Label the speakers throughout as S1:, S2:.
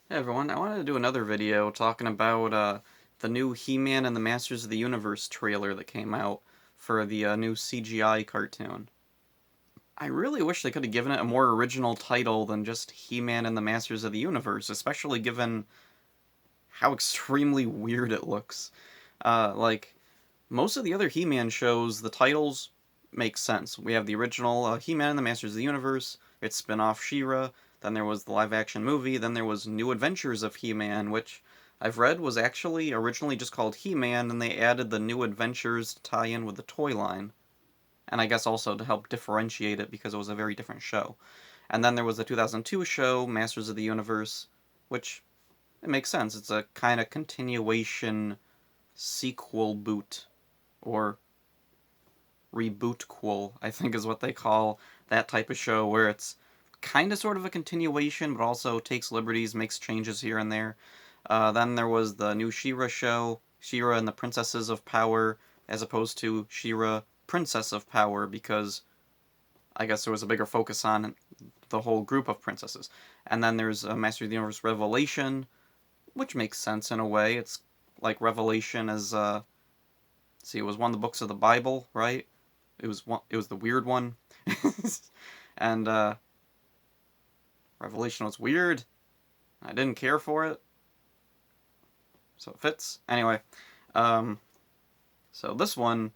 S1: Hey everyone, I wanted to do another video talking about the new He-Man and the Masters of the Universe trailer that came out for the new CGI cartoon. I really wish they could have given it a more original title than just He-Man and the Masters of the Universe, especially given how extremely weird it looks. Like, most of the other He-Man shows, the titles make sense. We have the original He-Man and the Masters of the Universe, its spin-off She-Ra, then there was the live-action movie, then there was New Adventures of He-Man, which I've read was actually originally just called He-Man, and they added the New Adventures to tie in with the toy line. And I guess also to help differentiate it because it was a very different show. And then there was the 2002 show, Masters of the Universe, which it makes sense. It's a kind of continuation sequel boot, or reboot-quel, I think is what they call that type of show, where it's kind of sort of a continuation, but also takes liberties, makes changes here and there. Then there was the new She-Ra show, She-Ra and the Princesses of Power, as opposed to She-Ra, Princess of Power, because I guess there was a bigger focus on the whole group of princesses. And then there's Master of the Universe Revelation, which makes sense in a way. It's like Revelation as see, it was one of the books of the Bible, right? It was the weird one, and Revelation was weird. I didn't care for it, so it fits. Anyway, um, so this one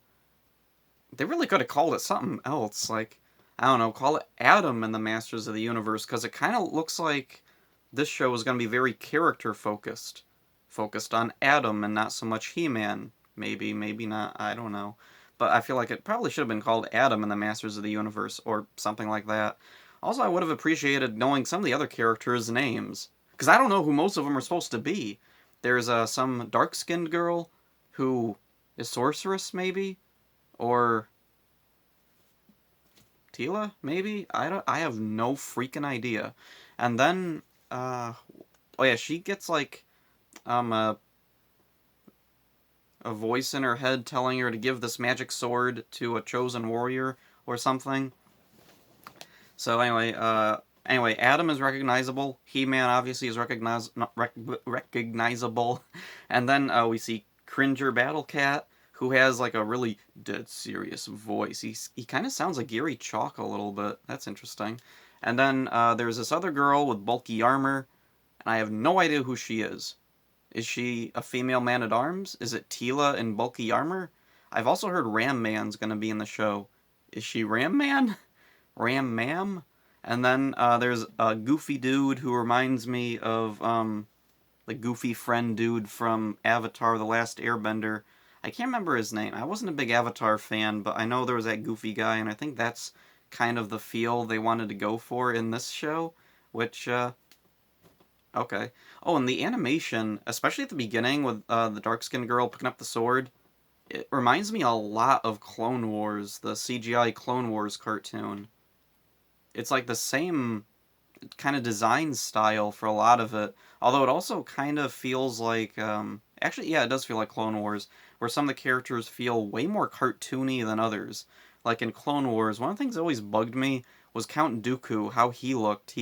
S1: they really could have called it something else, like I don't know, call it Adam and the Masters of the Universe, because it kind of looks like this show is going to be very character focused, focused on Adam and not so much He-Man. Maybe, maybe not. I don't know. But I feel like it probably should have been called Adam and the Masters of the Universe or something like that. Also, I would have appreciated knowing some of the other characters' names. Because I don't know who most of them are supposed to be. There's some dark skinned girl who is Sorceress, maybe? Or Tila, maybe? I have no freaking idea. And then, oh yeah, she gets like, um, a, a voice in her head telling her to give this magic sword to a chosen warrior or something. So anyway, Adam is recognizable. He-Man obviously is recognizable, and then we see Cringer Battle Cat, who has like a really dead serious voice. He kind of sounds like Gary Chalk a little bit. That's interesting. And then there's this other girl with bulky armor, and I have no idea who she is. Is she a female man at arms? Is it Tila in bulky armor? I've also heard Ram Man's gonna be in the show. Is she Ram Man? Ram Mam? And then there's a goofy dude who reminds me of the goofy friend dude from Avatar: The Last Airbender. I can't remember his name. I wasn't a big Avatar fan, but I know there was that goofy guy, and I think that's kind of the feel they wanted to go for in this show, which okay. Oh, and the animation, especially at the beginning with the dark skinned girl picking up the sword, it reminds me a lot of Clone Wars, the CGI Clone Wars cartoon. It's like the same kind of design style for a lot of it, although it also kind of feels like actually yeah, it does feel like Clone Wars, where some of the characters feel way more cartoony than others. Like in Clone Wars, one of the things that always bugged me was Count Dooku, how he looked.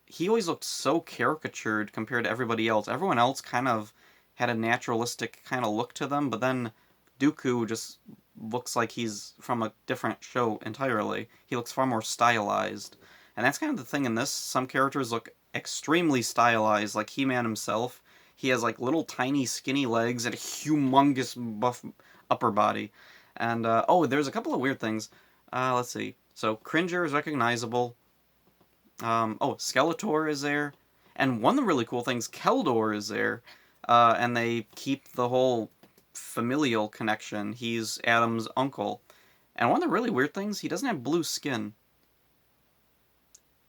S1: He always looked so caricatured compared to everybody else. Everyone else kind of had a naturalistic kind of look to them, but then Dooku just looks like he's from a different show entirely. He looks far more stylized. And that's kind of the thing in this. Some characters look extremely stylized, like He-Man himself. He has like little tiny skinny legs and a humongous buff upper body. And oh, there's a couple of weird things. Let's see. So Cringer is recognizable. Oh, Skeletor is there, and one of the really cool things, Keldor is there, and they keep the whole familial connection. He's Adam's uncle, and one of the really weird things, he doesn't have blue skin.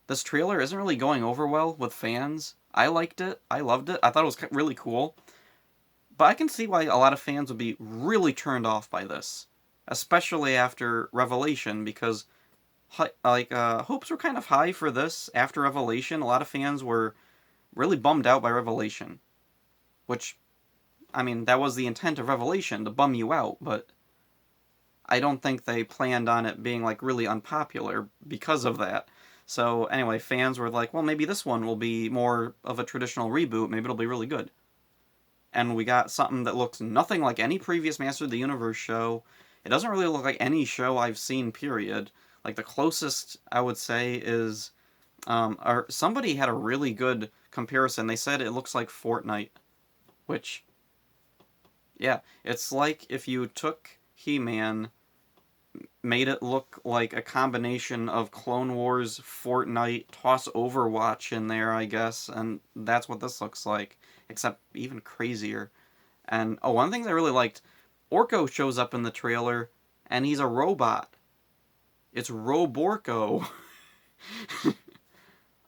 S1: This trailer isn't really going over well with fans. I liked it. I loved it. I thought it was really cool, but I can see why a lot of fans would be really turned off by this, especially after Revelation, because hopes were kind of high for this after Revelation. A lot of fans were really bummed out by Revelation, which, I mean, that was the intent of Revelation, to bum you out, but I don't think they planned on it being, like, really unpopular because of that. So anyway, fans were like, well, maybe this one will be more of a traditional reboot. Maybe it'll be really good. And we got something that looks nothing like any previous Master of the Universe show. It doesn't really look like any show I've seen, period. Like, the closest I would say is, or somebody had a really good comparison. They said it looks like Fortnite, which, yeah, it's like if you took He-Man, made it look like a combination of Clone Wars, Fortnite, toss Overwatch in there, I guess, and that's what this looks like, except even crazier. And oh, one thing I really liked, Orko shows up in the trailer, and he's a robot. It's Roborko.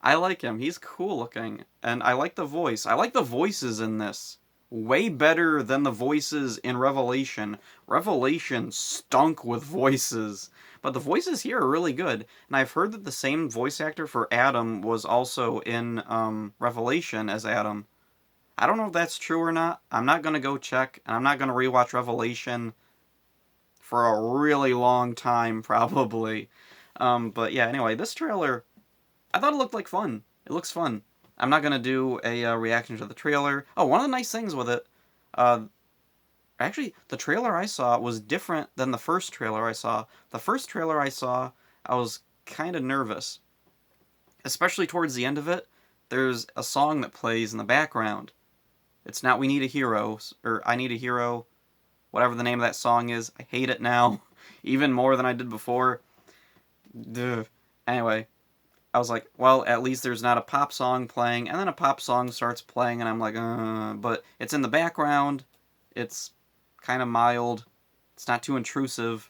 S1: I like him. He's cool looking, and I like the voice. I like the voices in this. Way better than the voices in Revelation. Revelation stunk with voices. But the voices here are really good. And I've heard that the same voice actor for Adam was also in Revelation as Adam. I don't know if that's true or not. I'm not going to go check, and I'm not going to rewatch Revelation for a really long time, probably. But yeah, anyway, this trailer, I thought it looked like fun. It looks fun. I'm not gonna do a reaction to the trailer. Oh, one of the nice things with it, uh, actually, the trailer I saw was different than the first trailer I saw. The first trailer I saw, I was kind of nervous, especially towards the end of it. There's a song that plays in the background. It's not "We Need a Hero" or "I Need a Hero," whatever the name of that song is. I hate it now, even more than I did before. Duh. Anyway, I was like, well, at least there's not a pop song playing, and then a pop song starts playing, and I'm like, but it's in the background, it's kind of mild, it's not too intrusive,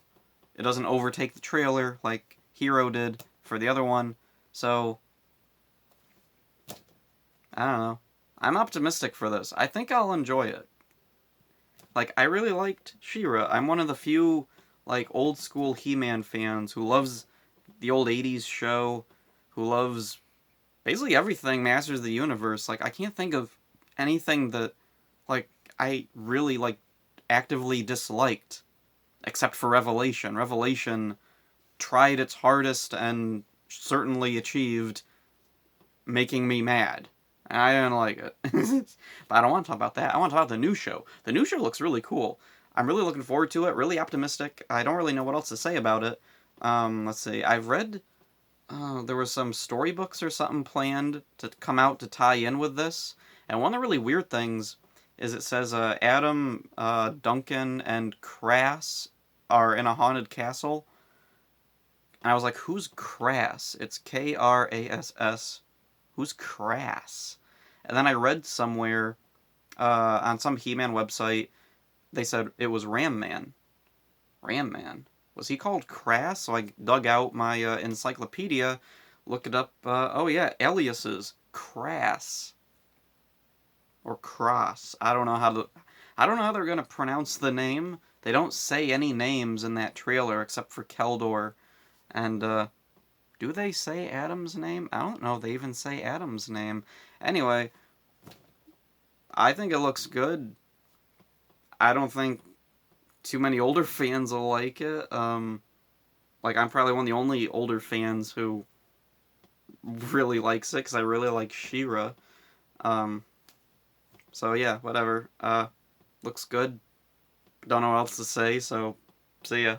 S1: it doesn't overtake the trailer like Hero did for the other one, so, I don't know. I'm optimistic for this. I think I'll enjoy it. Like, I really liked She-Ra. I'm one of the few, like, old school He-Man fans who loves the old 80s show, who loves basically everything Masters of the Universe. Like, I can't think of anything that, like, I really, like, actively disliked, except for Revelation. Revelation tried its hardest and certainly achieved making me mad. And I didn't like it. But I don't want to talk about that. I want to talk about the new show. The new show looks really cool. I'm really looking forward to it, really optimistic. I don't really know what else to say about it. Let's see. I've read there was some storybooks or something planned to come out to tie in with this. And one of the really weird things is it says Adam, Duncan, and Crass are in a haunted castle. And I was like, who's Crass? It's Krass. Who's Crass? And then I read somewhere on some He-Man website, they said it was Ram Man. Ram Man. Was he called Crass? So I dug out my encyclopedia, looked it up. Oh yeah, aliases. Crass or Cross. I don't know how to. I don't know how they're gonna pronounce the name. They don't say any names in that trailer except for Keldor. And do they say Adam's name? I don't know if they even say Adam's name. Anyway, I think it looks good. I don't think too many older fans will like it. Like, I'm probably one of the only older fans who really likes it because I really like She-Ra. Um, so yeah, whatever. Looks good. Don't know what else to say, so see ya.